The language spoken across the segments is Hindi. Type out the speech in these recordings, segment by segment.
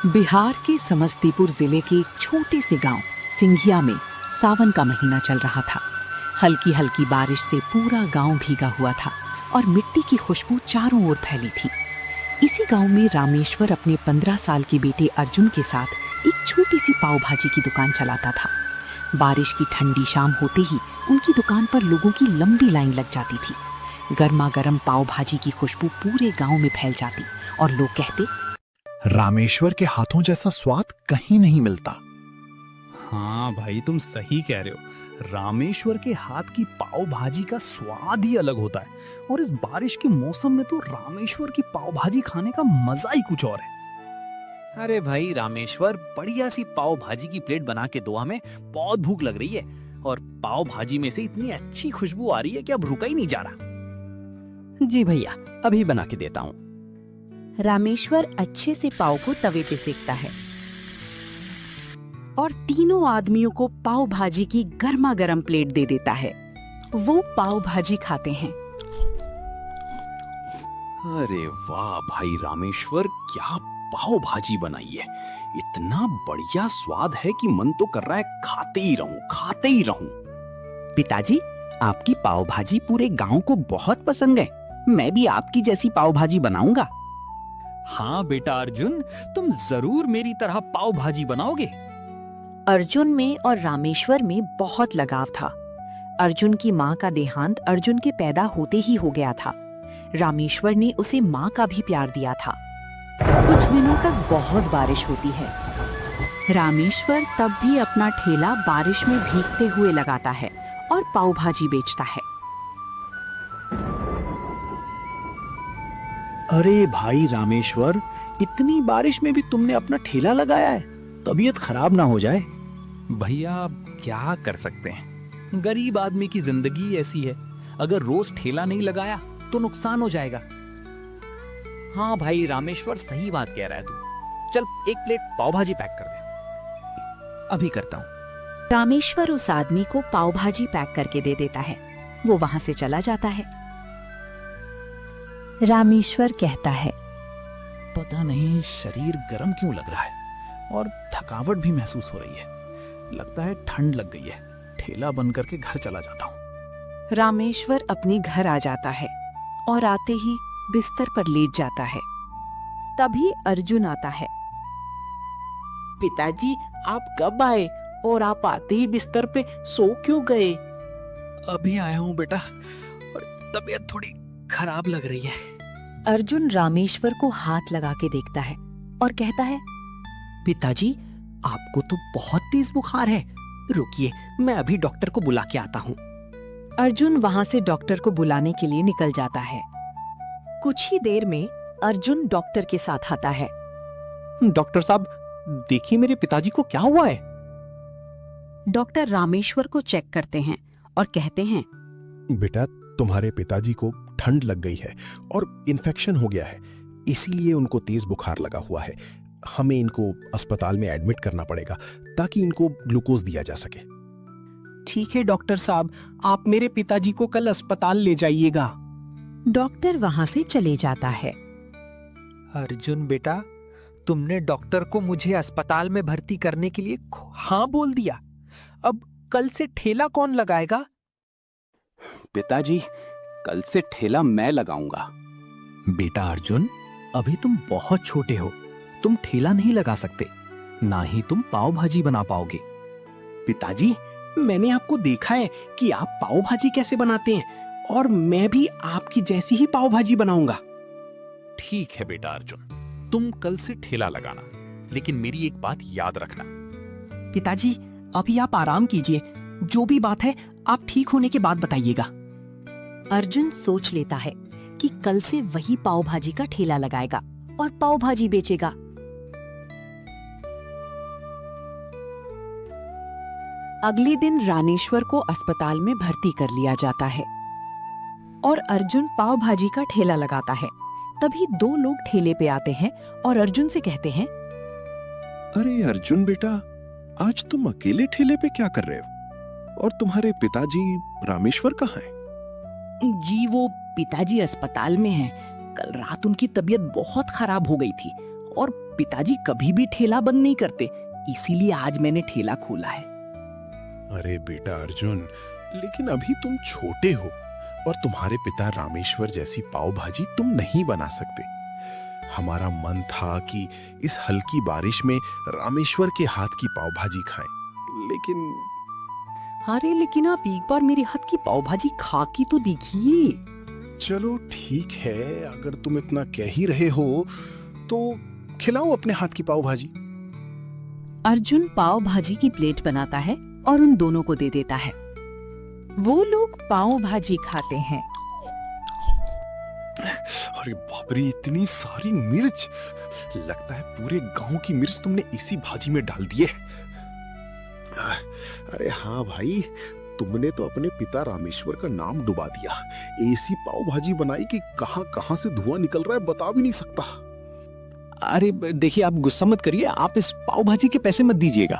बिहार के समस्तीपुर जिले के एक छोटे से गांव सिंघिया में सावन का महीना चल रहा था। हल्की हल्की बारिश से पूरा गांव भीगा हुआ था और मिट्टी की खुशबू चारों ओर फैली थी। इसी गांव में रामेश्वर अपने 15 साल के बेटे अर्जुन के साथ एक छोटी सी पाव भाजी की दुकान चलाता था। बारिश की ठंडी शाम होते ही उनकी दुकान पर लोगों की लंबी लाइन लग जाती थी। गर्मा गर्म पाव भाजी की खुशबू पूरे गांव में फैल जाती और लोग कहते, रामेश्वर के हाथों जैसा स्वाद कहीं नहीं मिलता। हाँ भाई, तुम सही कह रहे हो। रामेश्वर के हाथ की पाव भाजी का स्वाद ही अलग होता है और इस बारिश के मौसम में तो रामेश्वर की पाव भाजी खाने का मजा ही कुछ और है। अरे भाई रामेश्वर, बढ़िया सी पाव भाजी की प्लेट बना के दो, हमें बहुत भूख लग रही है और पाव भाजी में से इतनी अच्छी खुशबू आ रही है कि अब रुका ही नहीं जा रहा। जी भैया, अभी बना के देता हूँ। रामेश्वर अच्छे से पाव को तवे पे सेकता है और तीनों आदमियों को पाव भाजी की गर्मा गर्म प्लेट दे देता है। वो पाव भाजी खाते हैं। अरे वाह भाई रामेश्वर, क्या पाव भाजी बनाई है। इतना बढ़िया स्वाद है कि मन तो कर रहा है खाते ही रहूं। पिताजी, आपकी पाव भाजी पूरे गांव को बहुत पसंद है। मैं भी आपकी जैसी पाव भाजी बनाऊंगा। हाँ बेटा अर्जुन, तुम जरूर मेरी तरह पाव भाजी बनाओगे। अर्जुन में और रामेश्वर में बहुत लगाव था। अर्जुन की माँ का देहांत अर्जुन के पैदा होते ही हो गया था। रामेश्वर ने उसे माँ का भी प्यार दिया था। कुछ दिनों तक बहुत बारिश होती है। रामेश्वर तब भी अपना ठेला बारिश में भीगते हुए लगाता है और पाव भाजी बेचता है। अरे भाई रामेश्वर, इतनी बारिश में भी तुमने अपना ठेला लगाया है, तबीयत खराब ना हो जाए। भैया क्या कर सकते हैं, गरीब आदमी की जिंदगी ऐसी है। अगर रोज ठेला नहीं लगाया तो नुकसान हो जाएगा। हाँ भाई रामेश्वर, सही बात कह रहा है तू। चल एक प्लेट पाव भाजी पैक कर दे। अभी करता हूँ। रामेश्वर उस आदमी को पाव भाजी पैक करके दे देता है। वो वहां से चला जाता है। रामेश्वर कहता है, पता नहीं शरीर गर्म क्यों लग रहा है और थकावट भी महसूस हो रही है। लगता है ठंड लग गई है। ठेला बंद करके घर चला जाता हूँ। रामेश्वर अपने घर आ जाता है और आते ही बिस्तर पर लेट जाता है। तभी अर्जुन आता है। पिताजी, आप कब आए और आप आते ही बिस्तर पे सो क्यों गए? अभी आया हूँ बेटा और तबीयत थोड़ी खराब लग रही है। अर्जुन रामेश्वर को हाथ लगा के देखता है और कहता है, पिताजी, आपको तो बहुत तेज बुखार है। रुकिए, मैं अभी डॉक्टर को बुला के आता हूँ। अर्जुन वहां से डॉक्टर को बुलाने के लिए निकल जाता है। कुछ ही देर में अर्जुन डॉक्टर के साथ आता है। डॉक्टर साहब, देखिए मेरे पिताजी को क्या हुआ है। डॉक्टर रामेश्वर को चेक करते हैं और कहते हैं, बेटा, तुम्हारे पिताजी को ठंड लग गई है और इन्फेक्शन हो गया है, इसीलिए उनको तेज बुखार लगा हुआ है। हमें इनको अस्पताल में एडमिट करना पड़ेगा ताकि इनको ग्लूकोज दिया जा सके। ठीक है डॉक्टर साहब, आप मेरे पिताजी को कल अस्पताल ले जाइएगा। डॉक्टर वहां से चले जाता है। अर्जुन बेटा, तुमने डॉक्टर को मुझे अस्पताल में भर्ती करने के लिए हाँ बोल दिया। अब कल से ठेला कौन लगाएगा? पिताजी, कल से ठेला मैं लगाऊंगा। बेटा अर्जुन, अभी तुम बहुत छोटे हो। तुम ठेला नहीं लगा सकते, ना ही तुम पाव भाजी बना पाओगे। पिताजी, मैंने आपको देखा है कि आप पाव भाजी कैसे बनाते हैं और मैं भी आपकी जैसी ही पाव भाजी बनाऊंगा। ठीक है बेटा अर्जुन, तुम कल से ठेला लगाना, लेकिन मेरी एक बात याद रखना। पिताजी, अभी आप आराम कीजिए। जो भी बात है आप ठीक होने के बाद बताइएगा। अर्जुन सोच लेता है कि कल से वही पाव भाजी का ठेला लगाएगा और पाव भाजी बेचेगा। अगले दिन रामेश्वर को अस्पताल में भर्ती कर लिया जाता है और अर्जुन पाव भाजी का ठेला लगाता है। तभी दो लोग ठेले पे आते हैं और अर्जुन से कहते हैं, अरे अर्जुन बेटा, आज तुम अकेले ठेले पे क्या कर रहे हो? और तुम्हारे पिताजी रामेश्वर कहाँ हैं? जी, वो पिताजी अस्पताल में हैं। कल रात उनकी तबीयत बहुत खराब हो गई थी और पिताजी कभी भी ठेला बंद नहीं करते, इसीलिए आज मैंने ठेला खोला है। अरे बेटा अर्जुन, लेकिन अभी तुम छोटे हो और तुम्हारे पिता रामेश्वर जैसी पाव भाजी तुम नहीं बना सकते। हमारा मन था कि इस हल्की बारिश में रामेश्वर के हाथ की पाव भाजी खाएं, लेकिन अरे लेकिन आप एक बार मेरे हाथ की पाव भाजी खा के तो देखिए। चलो ठीक है, अगर तुम इतना कह ही रहे हो तो खिलाओ अपने हाथ की पाव भाजी। अर्जुन पाव भाजी की प्लेट बनाता है और उन दोनों को दे देता है। वो लोग पाव भाजी खाते हैं। अरे बाप रे, इतनी सारी मिर्च! लगता है पूरे गांव की मिर्च तुमने इसी भाजी में डाल दी है। अरे हाँ भाई, तुमने तो अपने पिता रामेश्वर का नाम डुबा दिया। ऐसी पाव भाजी बनाई कि कहां कहां से धुआं निकल रहा है बता भी नहीं सकता। अरे देखिए, आप गुस्सा मत करिए, आप इस पाव भाजी के पैसे मत दीजिएगा।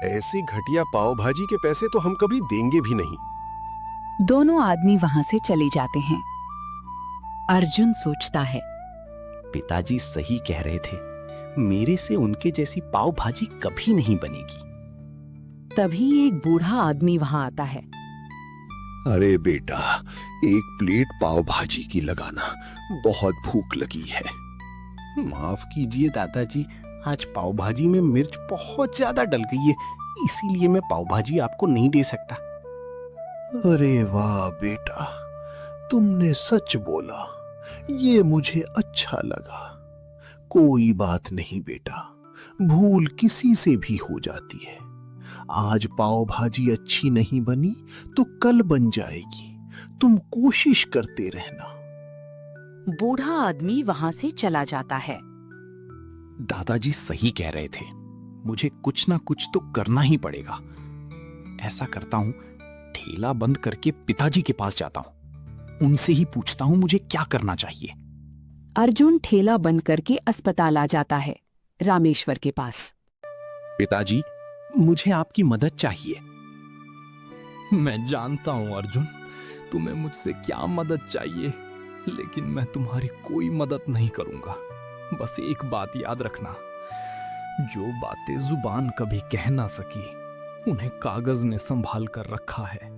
ऐसी घटिया पाव भाजी के पैसे तो हम कभी देंगे भी नहीं। दोनों आदमी वहां से चले जाते हैं। अर्जुन सोचता है, पिताजी सही कह रहे थे, मेरे से उनके जैसी पाव भाजी कभी नहीं बनेगी। तभी एक बूढ़ा आदमी वहां आता है। अरे बेटा, एक प्लेट पाव भाजी की लगाना, बहुत भूख लगी है। माफ कीजिए दादाजी, आज पाव भाजी में मिर्च बहुत ज्यादा डल गई है, इसीलिए मैं पाव भाजी आपको नहीं दे सकता। अरे वाह बेटा, तुमने सच बोला, ये मुझे अच्छा लगा। कोई बात नहीं बेटा, भूल किसी से भी हो जाती है। आज पाव भाजी अच्छी नहीं बनी तो कल बन जाएगी, तुम कोशिश करते रहना। बूढ़ा आदमी वहां से चला जाता है। दादाजी सही कह रहे थे, मुझे कुछ ना कुछ तो करना ही पड़ेगा। ऐसा करता हूं, ठेला बंद करके पिताजी के पास जाता हूं, उनसे ही पूछता हूं मुझे क्या करना चाहिए। अर्जुन ठेला बंद करके अस्पताल आ जाता है, रामेश्वर के पास। पिताजी, मुझे आपकी मदद चाहिए। मैं जानता हूं अर्जुन, तुम्हें मुझसे क्या मदद चाहिए, लेकिन मैं तुम्हारी कोई मदद नहीं करूंगा। बस एक बात याद रखना, जो बातें जुबान कभी कह ना सकी, उन्हें कागज ने संभाल कर रखा है।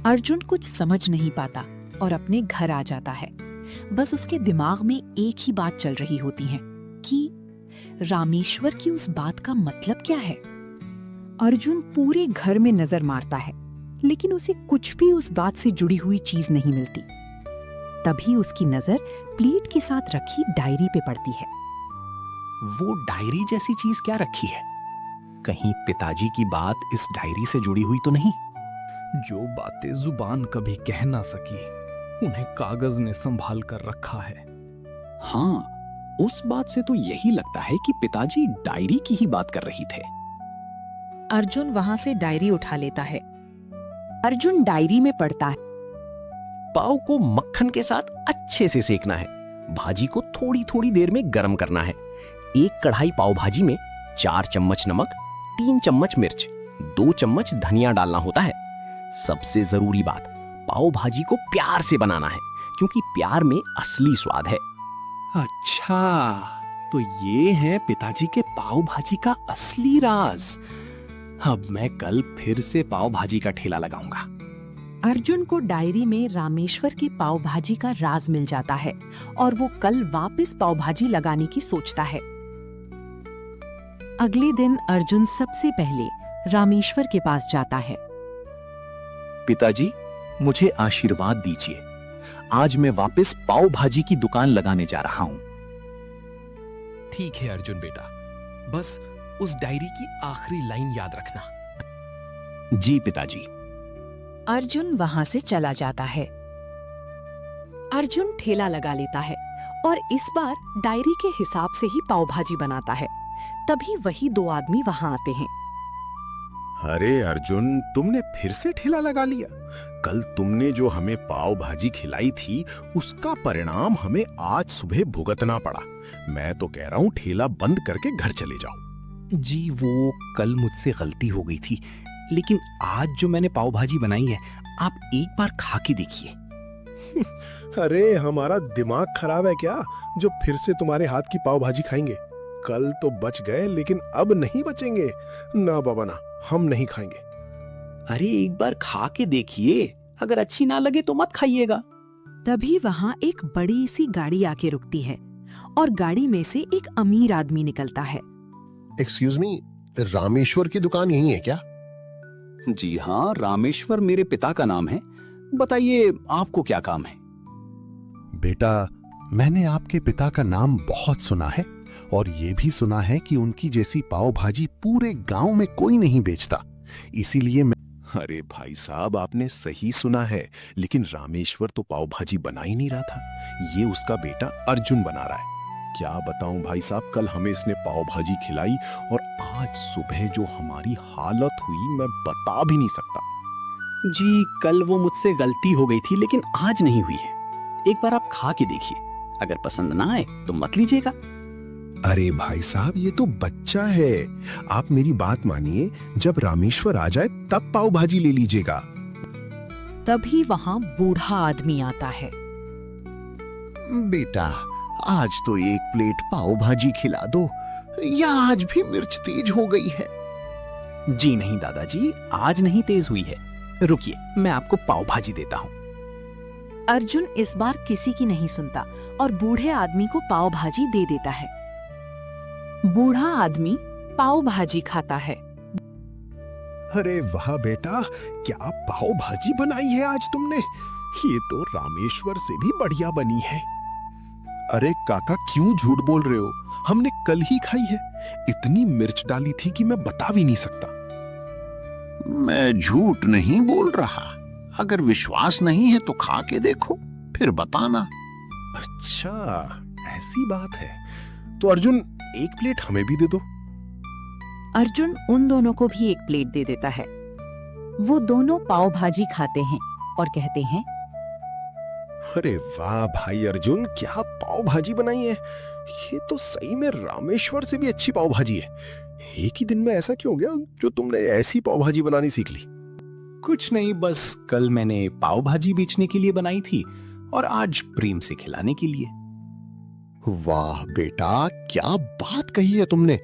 अर्जुन कुछ समझ नहीं पाता और अपने घर आ जाता है। बस उसके दिमाग में एक ही बात चल रही होती है कि रामेश्वर की उस बात का मतलब क्या है। अर्जुन पूरे घर में नजर मारता है, लेकिन उसे कुछ भी उस बात से जुड़ी हुई चीज नहीं मिलती। तभी उसकी नजर प्लेट के साथ रखी डायरी पे पड़ती है। वो डायरी जैसी चीज क्या रखी है? कहीं पिताजी की बात इस डायरी से जुड़ी हुई तो नहीं? जो बातें जुबान कभी कह ना सकी, उन्हें कागज ने संभाल कर रखा है। हाँ, उस बात से तो यही लगता है कि पिताजी डायरी की ही बात कर रही थे। अर्जुन वहां से डायरी उठा लेता है। अर्जुन डायरी में पढ़ता है, पाव को मक्खन के साथ अच्छे से सेकना है, भाजी को थोड़ी थोड़ी देर में गर्म करना है, एक कढ़ाई पाव भाजी में 4 चम्मच नमक, 3 चम्मच मिर्च, 2 चम्मच धनिया डालना होता है। सबसे जरूरी बात, पाव भाजी को प्यार से बनाना है, क्योंकि प्यार में असली स्वाद है। अच्छा, तो ये है पिताजी के पाव भाजी का असली राज। अब मैं कल फिर से पाव भाजी का ठेला लगाऊंगा। अर्जुन को डायरी में रामेश्वर की पाव भाजी का राज मिल जाता है और वो कल वापस पाव भाजी लगाने की सोचता है। अगले दिन अर्जुन सबसे पहले रामेश्वर के पास जाता है। पिताजी, मुझे आशीर्वाद दीजिए, आज मैं वापस पाव भाजी की दुकान लगाने जा रहा हूं। ठीक है अर्जुन बेटा, बस उस डायरी की आखिरी लाइन याद रखना। जी पिताजी। अर्जुन वहां से चला जाता है। अर्जुन ठेला लगा लेता है और इस बार डायरी के हिसाब से ही पाव भाजी बनाता है। तभी वही 2 आदमी वहां आते हैं। अरे अर्जुन, तुमने फिर से ठेला लगा लिया। कल तुमने जो हमें पाव भाजी खिलाई थी, उसका परिणाम हमें आज सुबह भुगतना पड़ा। मैं तो कह रहा हूं ठेला बंद करके घर चले जाओ। जी, वो कल मुझसे गलती हो गई थी, लेकिन आज जो मैंने पाव भाजी बनाई है, आप एक बार खा के देखिए। अरे हमारा दिमाग खराब है क्या, जो फिर से तुम्हारे हाथ की पाव भाजी खाएंगे? कल तो बच गए, लेकिन अब नहीं बचेंगे। ना बाबा ना, हम नहीं खाएंगे। अरे एक बार खा के देखिए, अगर अच्छी ना लगे तो मत खाइएगा। तभी वहां एक बड़ी सी गाड़ी आके रुकती है और गाड़ी में से एक अमीर आदमी निकलता है। एक्सक्यूज मी, रामेश्वर की दुकान यही है क्या? जी हाँ, रामेश्वर मेरे पिता का नाम है। बताइए आपको क्या काम है? बेटा, मैंने आपके पिता का नाम बहुत सुना है और ये भी सुना है कि उनकी जैसी पाव भाजी पूरे गांव में कोई नहीं बेचता, इसीलिए मैं। अरे भाई साहब, आपने सही सुना है, लेकिन रामेश्वर तो पाव भाजी बना ही नहीं रहा था, ये उसका बेटा अर्जुन बना रहा है। क्या बताऊं भाई साहब, कल हमें इसने पाव भाजी खिलाई और आज सुबह जो हमारी हालत हुई मैं बता भी नहीं सकता। जी कल वो मुझसे गलती हो गई थी, लेकिन आज नहीं हुई है। एक बार आप खा के देखिए, अगर पसंद ना आए तो मत लीजिएगा। अरे भाई साहब, ये तो बच्चा है, आप मेरी बात मानिए, जब रामेश्वर आ जाए तब पाव भाजी ले लीजिएगा। तभी वहां बूढ़ा आदमी आता है। बेटा, आज तो एक प्लेट पाव भाजी खिला दो, या आज भी मिर्च तेज हो गई है? जी नहीं दादाजी, आज नहीं तेज हुई है। रुकिए, मैं आपको पाव भाजी देता हूँ। अर्जुन इस बार किसी की नहीं सुनता और बूढ़े आदमी को पाव भाजी दे देता है। बूढ़ा आदमी पाव भाजी खाता है। अरे वाह बेटा, क्या पाव भाजी बनाई है आज तुमने, ये तो रामेश्वर से भी बढ़िया बनी है। अरे काका, क्यों झूठ बोल रहे हो, हमने कल ही खाई है, इतनी मिर्च डाली थी कि मैं बता भी नहीं सकता। मैं झूठ नहीं बोल रहा, अगर विश्वास नहीं है तो खा के देखो, फिर बताना। अच्छा, ऐसी बात है, तो अर्जुन एक प्लेट हमें भी दे दो। अर्जुन उन दोनों को भी एक प्लेट दे देता है। वो दोनों पाव भाजी खाते हैं और कहते हैं, अरे वाह भाई अर्जुन, क्या पाव भाजी बनाई है, ये तो सही में रामेश्वर से भी अच्छी पाव भाजी है। एक ही दिन में ऐसा क्यों हो गया जो तुमने ऐसी पाव भाजी बनानी सीख ली? कुछ नहीं, बस कल मैंने पाव भाजी बेचने के लिए बनाई थी और आज प्रेम से खिलाने के लिए। वाह बेटा, क्या बात कही है तुमने।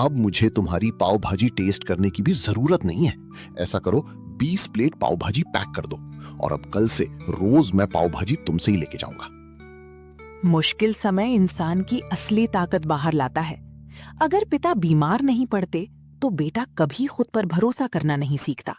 अब मुझे तुम्हारी पाव भाजी टेस्ट करने की भी जरूरत नहीं है। ऐसा करो, 20 प्लेट पाव भाजी पैक कर दो और अब कल से रोज मैं पाव भाजी तुमसे ही लेके जाऊंगा। मुश्किल समय इंसान की असली ताकत बाहर लाता है। अगर पिता बीमार नहीं पड़ते तो बेटा कभी खुद पर भरोसा करना नहीं सीखता।